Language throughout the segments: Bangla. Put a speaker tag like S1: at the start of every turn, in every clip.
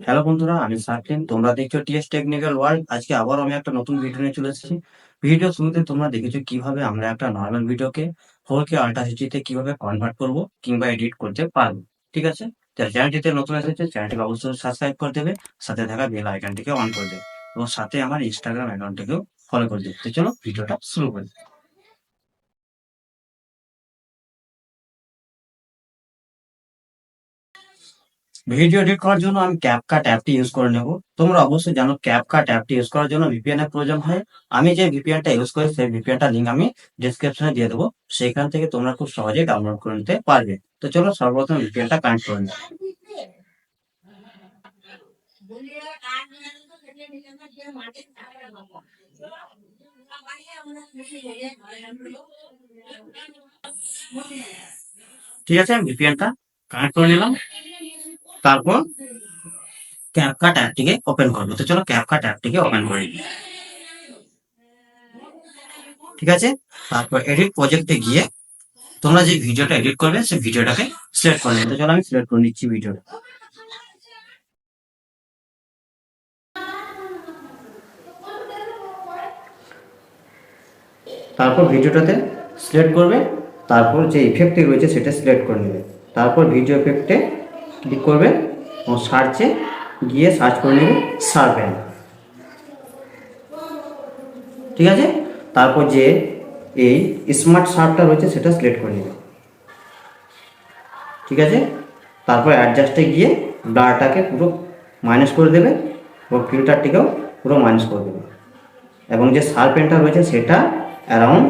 S1: হ্যালো বন্ধুরা, আমি সাকিন। তোমরা দেখছো টিএস টেকনিক্যাল ওয়ার্ল্ড। আজকে আবার আমি একটা নতুন ভিডিও নিয়ে চলে এসেছি। ভিডিও শুরুতে তোমরা দেখেছো কিভাবে আমরা একটা নর্মাল ভিডিওকে 4K আল্ট্রা এইচডিতে কিভাবে কনভার্ট করব কিংবা এডিট করতে পারবো। ঠিক আছে, যারা চ্যানেলটিতে নতুন এসেছে চ্যানেলটিকে অবশ্যই সাবস্ক্রাইব করে দেবে, সাথে থাকা বেল আইকনটিকে অন করে দেবে এবং সাথে আমার ইনস্টাগ্রাম অ্যাকাউন্টটিকেও ফলো করে দেবে। তো চলো ভিডিওটা শুরু করি। ভিডিও এডিট করার জন্য আমি ক্যাপকাট অ্যাপটি ইউজ করে নেব। তোমরা অবশ্যই জানো ক্যাপকাট অ্যাপটি ইউজ করার জন্য ভিপিএন এর প্রয়োজন হয়। আমি যে ভিপিএনটা ইউজ করি সেই ভিপিএনটা লিঙ্ক আমি ডিসক্রিপশনে দিয়ে দেবো, সেখান থেকে তোমরা খুব সহজেই ডাউনলোড করে নিতে পারবে। তো চলো সর্বপ্রথম ভিপিএনটা কানেক্ট করে নিই। ঠিক আছে, আমি ভিপিএনটা কানেক্ট করে নিলাম। তারপর ক্যাপকাট অ্যাপটিকে ওপেন করবো। তো চলো ক্যাপকাট অ্যাপটিকে ওপেন করি। ঠিক আছে, তারপর এডিট প্রজেক্টে গিয়ে তোমরা যে ভিডিওটা এডিট করবে সেই ভিডিওটাকে সিলেক্ট করে নেবে। তো চলো আমি সিলেক্ট করে নিচ্ছি ভিডিওটা। তারপর ভিডিওটাতে সিলেক্ট করবে, তারপর যে ইফেক্টটি রয়েছে সেটা সিলেক্ট করে নেবে। তারপর ভিডিও ইফেক্টে ক্লিক করবে এবং সার্চে গিয়ে সার্চ করে নেবে শার্পেন। ঠিক আছে, তারপর যে এই স্মার্ট শার্পটা রয়েছে সেটা সিলেক্ট করে নেবে। ঠিক আছে, তারপর অ্যাডজাস্টে গিয়ে ব্লারটাকে পুরো মাইনাস করে দেবে এবং ফিল্টারটিকেও পুরো মাইনাস করে দেবে এবং যে শার্পেনটা রয়েছে সেটা অ্যারাউন্ড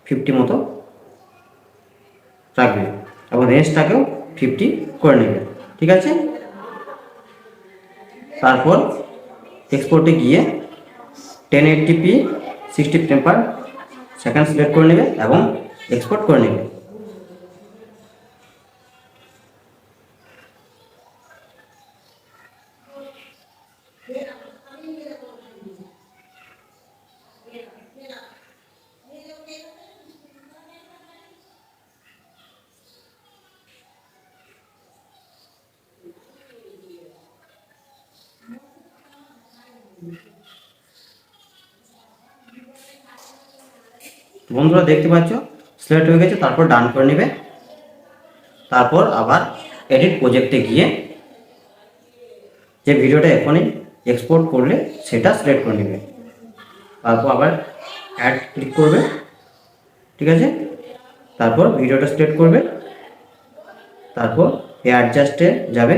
S1: 50 মতো রাখবে এবং রেঞ্জটাকেও 50 করে নেবে। ঠিক আছে, তারপর এক্সপোর্টে গিয়ে 1080p 60 frame per second select করে নেবে এবং এক্সপোর্ট করে নেবে। বন্ধুরা দেখতে পাচ্ছ সিলেক্ট হয়ে গেছে। তারপর ডান করে নেবে। তারপর আবার এডিট প্রজেক্টে গিয়ে যে ভিডিওটা এখনই এক্সপোর্ট করলে সেটা সিলেক্ট করে নেবে। তারপর আবার অ্যাড ক্লিক করবে। ঠিক আছে, তারপর ভিডিওটা সিলেক্ট করবে, তারপর এই অ্যাডজাস্টে যাবে,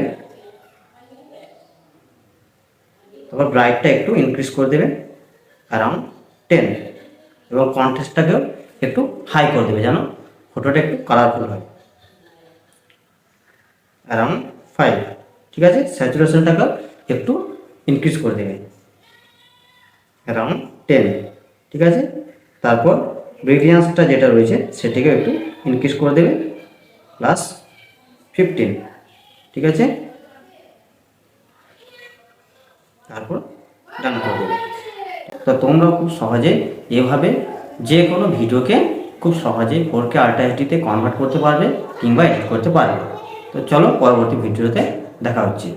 S1: তারপর ব্রাইটটা একটু ইনক্রিজ করে দেবে অ্যারাউন্ড 10 এবং কন্ট্রাস্টটাকেও একটু হাই করে দেবে যেন ফটোটা একটু কালারফুল হয়, অ্যারাউন্ড 5। ঠিক আছে, স্যাচুরেশনটাকেও একটু ইনক্রিজ করে দেবে অ্যারাউন্ড 10। ঠিক আছে, তারপর ব্রিলিয়ান্সটা যেটা রয়েছে সেটিকে একটু ইনক্রিজ করে দেবে +15। ঠিক আছে, তারপর ডান করে দেবে। তো তোমরা খুব সহজে এভাবে যে কোনো ভিডিওকে খুব সহজেই 4K আল্ট্রা এইচডিতে কনভার্ট করতে পারবে কিংবা এডিট করতে পারবে। তো চলো পরবর্তী ভিডিওতে দেখা হচ্ছে।